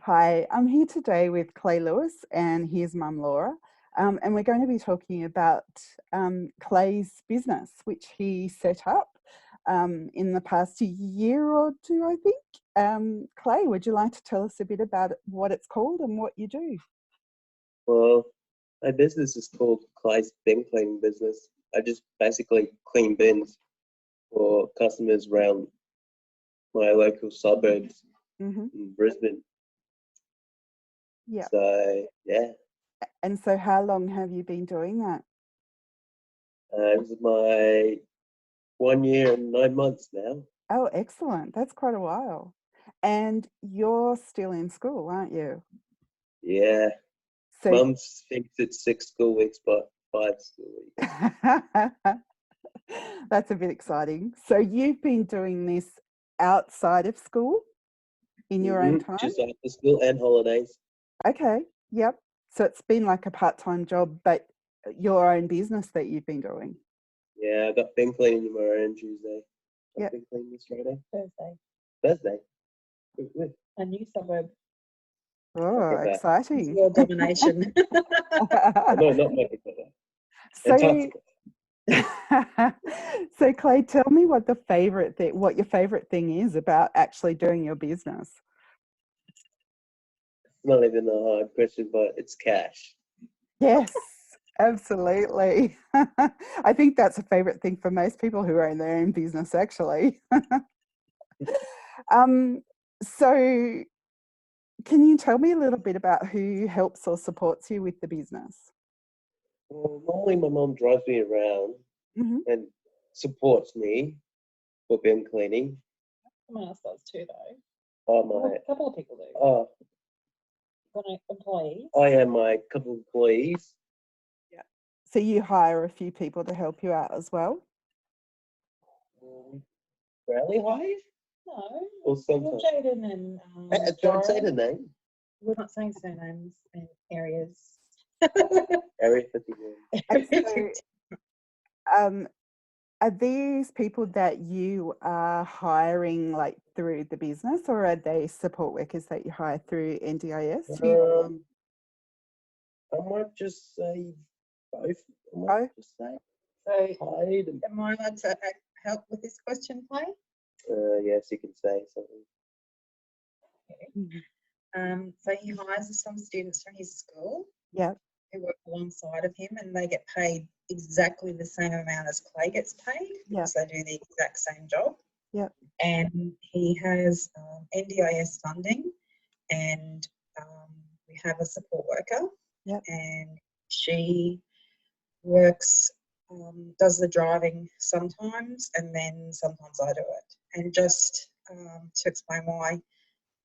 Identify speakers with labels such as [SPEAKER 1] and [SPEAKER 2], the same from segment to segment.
[SPEAKER 1] Hi, I'm here today with Clay Lewis and his mum Laura, and we're going to be talking about Clay's business, which he set up in the past year or two, I think. Clay, would you like to tell us a bit about what it's called and what you do?
[SPEAKER 2] Well, my business is called Clay's Bin Cleaning Business. I just basically clean bins for customers around my local suburbs
[SPEAKER 1] Mm-hmm.
[SPEAKER 2] in Brisbane.
[SPEAKER 1] Yeah.
[SPEAKER 2] So, yeah,
[SPEAKER 1] And so how long have you been doing that?
[SPEAKER 2] this is my 1 year and 9 months now.
[SPEAKER 1] Oh, excellent. That's quite a while. And you're still in school, aren't you?
[SPEAKER 2] Yeah,
[SPEAKER 1] So
[SPEAKER 2] Mum thinks it's 6 school weeks, but 5 school weeks.
[SPEAKER 1] that's a bit exciting. So you've been doing this outside of school in your own time?
[SPEAKER 2] Just after school and holidays.
[SPEAKER 1] Okay, yep. So it's been like a part-time job, but your own business that you've been doing.
[SPEAKER 2] Yeah, I got bin cleaning tomorrow and Tuesday.
[SPEAKER 1] Yep.
[SPEAKER 2] Bin cleaning this Friday.
[SPEAKER 3] Thursday.
[SPEAKER 2] Thursday.
[SPEAKER 3] A new suburb.
[SPEAKER 1] Oh,
[SPEAKER 2] Okay,
[SPEAKER 3] It's
[SPEAKER 1] exciting.
[SPEAKER 3] your domination.
[SPEAKER 2] No, not my brother.
[SPEAKER 1] So,
[SPEAKER 2] Antarctica.
[SPEAKER 1] so Clay, tell me what what your favorite thing is about actually doing your business.
[SPEAKER 2] Not even a hard question, but it's cash.
[SPEAKER 1] Yes, absolutely. I think that's a favorite thing for most people who own their own business, actually. um, so can you tell me a little bit about who helps or supports you with the business?
[SPEAKER 2] Well, normally my mom drives me around
[SPEAKER 1] Mm-hmm.
[SPEAKER 2] and supports me for bin cleaning.
[SPEAKER 3] Someone else does too, though.
[SPEAKER 2] Oh,
[SPEAKER 3] A couple of people do.
[SPEAKER 2] oh,
[SPEAKER 3] Got an employee.
[SPEAKER 2] I am my couple of employees.
[SPEAKER 1] Yeah. So you hire a few people to help you out as well?
[SPEAKER 2] Rarely hired?
[SPEAKER 3] No.
[SPEAKER 2] Or
[SPEAKER 3] Well,
[SPEAKER 2] sometimes?
[SPEAKER 3] Jaden and
[SPEAKER 2] Don't say the
[SPEAKER 3] Joran.
[SPEAKER 2] name.
[SPEAKER 3] We're not saying surnames and areas.
[SPEAKER 2] Area 51.
[SPEAKER 1] And so, are these people that you are hiring like through the business, or are they support workers that you hire through NDIS?
[SPEAKER 2] I might just say both. I might
[SPEAKER 1] Both?
[SPEAKER 2] just say
[SPEAKER 3] So,
[SPEAKER 2] hired.
[SPEAKER 3] am I allowed to help with this question, Clay?
[SPEAKER 2] Yes, you can say something.
[SPEAKER 1] Mhm.
[SPEAKER 3] So he hires some students from his school.
[SPEAKER 1] Yeah.
[SPEAKER 3] Who work alongside of him, and they get paid exactly the same amount as Clay gets paid because they do the exact same job.
[SPEAKER 1] Yeah.
[SPEAKER 3] And he has NDIS funding, and we have a support worker.
[SPEAKER 1] Yep.
[SPEAKER 3] And she works, does the driving sometimes, and then sometimes I do it. And just to explain why,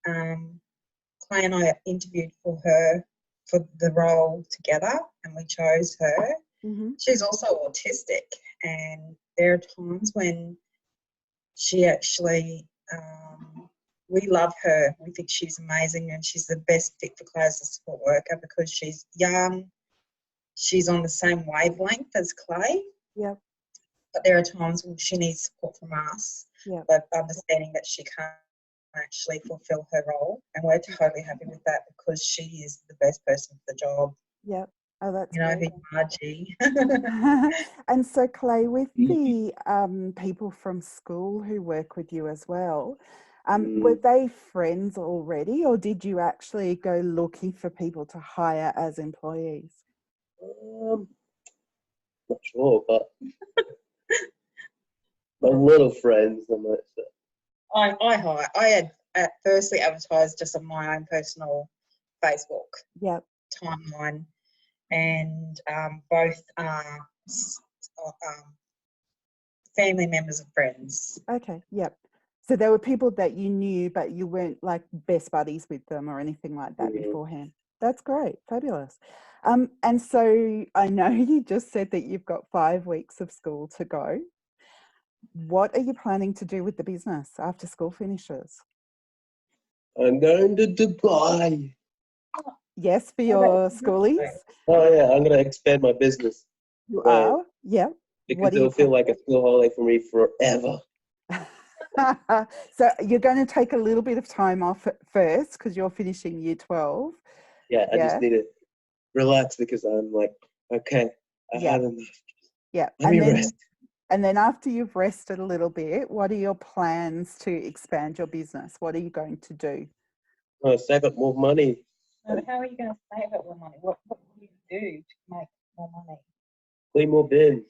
[SPEAKER 3] Clay and I interviewed for her for the role together, and we chose her.
[SPEAKER 1] Mm-hmm.
[SPEAKER 3] She's also autistic, and there are times when she actually, we love her. We think she's amazing, and she's the best fit for Clay as a support worker because she's young, she's on the same wavelength as Clay.
[SPEAKER 1] Yep.
[SPEAKER 3] But there are times when she needs support from us,
[SPEAKER 1] Yep.
[SPEAKER 3] but understanding that she can't actually fulfill her role, and we're totally happy with that because she is the best person for the job.
[SPEAKER 1] Yep. Oh, that's
[SPEAKER 3] You know,
[SPEAKER 1] great.
[SPEAKER 3] who's Margie.
[SPEAKER 1] And so, Clay, with the people from school who work with you as well, were they friends already, or did you actually go looking for people to hire as employees?
[SPEAKER 2] Not sure, but a lot of friends.
[SPEAKER 3] I had at firstly advertised just on my own personal Facebook
[SPEAKER 1] Yep.
[SPEAKER 3] timeline, and both are family members and friends.
[SPEAKER 1] Okay. Yep. So there were people that you knew, but you weren't like best buddies with them or anything like that beforehand. That's great. Fabulous. And so I know you just said that you've got 5 weeks of school to go. What are you planning to do with the business after school finishes?
[SPEAKER 2] I'm going to Dubai.
[SPEAKER 1] Yes, for your schoolies?
[SPEAKER 2] Oh yeah, I'm going to expand my business.
[SPEAKER 1] You
[SPEAKER 2] Right.
[SPEAKER 1] are? Yeah.
[SPEAKER 2] Because it'll feel like a school holiday for me forever.
[SPEAKER 1] So you're going to take a little bit of time off at first because you're finishing year 12.
[SPEAKER 2] Yeah, I
[SPEAKER 1] Yeah.
[SPEAKER 2] just need to relax because I'm like, okay, I
[SPEAKER 1] Yeah.
[SPEAKER 2] had enough.
[SPEAKER 1] Yeah.
[SPEAKER 2] Let me rest.
[SPEAKER 1] And then after you've rested a little bit, what are your plans to expand your business? What are you going to do?
[SPEAKER 2] Oh, save up more money.
[SPEAKER 3] So how are you going to save up more money? What do you do to make more money?
[SPEAKER 2] Clean more bins.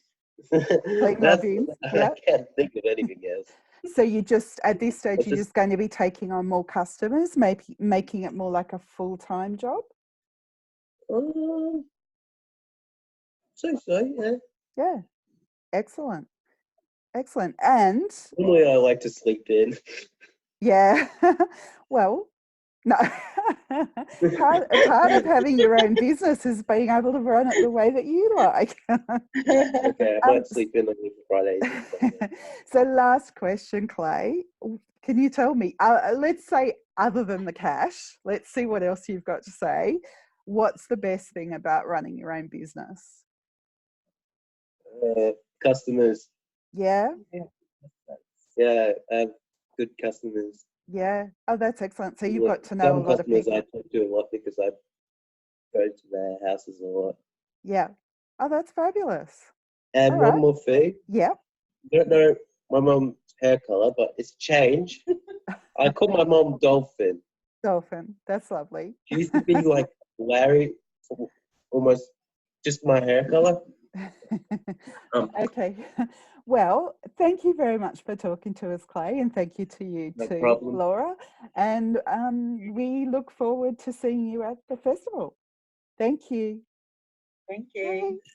[SPEAKER 1] Clean more bins, yeah.
[SPEAKER 2] I can't think of anything else.
[SPEAKER 1] So you just, at this stage,
[SPEAKER 2] It's
[SPEAKER 1] you're
[SPEAKER 2] just-
[SPEAKER 1] just going to be taking on more customers, maybe making it more like a full-time job?
[SPEAKER 2] So, yeah.
[SPEAKER 1] Yeah. Excellent. Excellent. And
[SPEAKER 2] Normally I like to sleep in.
[SPEAKER 1] yeah, well, no, part of having your own business is being able to run it the way that you like.
[SPEAKER 2] Okay, I might sleep in on Fridays. and Sundays.
[SPEAKER 1] So last question, Clay, can you tell me, let's say other than the cash, let's see what else you've got to say. What's the best thing about running your own business?
[SPEAKER 2] Customers.
[SPEAKER 1] Yeah,
[SPEAKER 2] Yeah, I have good customers.
[SPEAKER 1] yeah. Oh, that's excellent. So you've
[SPEAKER 2] Yeah,
[SPEAKER 1] got to know a
[SPEAKER 2] some
[SPEAKER 1] lot of
[SPEAKER 2] customers
[SPEAKER 1] people.
[SPEAKER 2] I talk to a lot because I go to their houses a lot.
[SPEAKER 1] Yeah. Oh, that's fabulous.
[SPEAKER 2] And
[SPEAKER 1] All
[SPEAKER 2] one
[SPEAKER 1] right.
[SPEAKER 2] more thing.
[SPEAKER 1] Yeah.
[SPEAKER 2] I don't know my mum's hair color, but it's changed. I call my mum Dolphin.
[SPEAKER 1] Dolphin. That's lovely.
[SPEAKER 2] She used to be like Larry, almost just my hair color.
[SPEAKER 1] Okay. Well, thank you very much for talking to us, Clay, and thank you to you
[SPEAKER 2] No
[SPEAKER 1] too,
[SPEAKER 2] problem.
[SPEAKER 1] Laura. And we look forward to seeing you at the festival. Thank you.
[SPEAKER 3] Thank you.
[SPEAKER 1] Bye.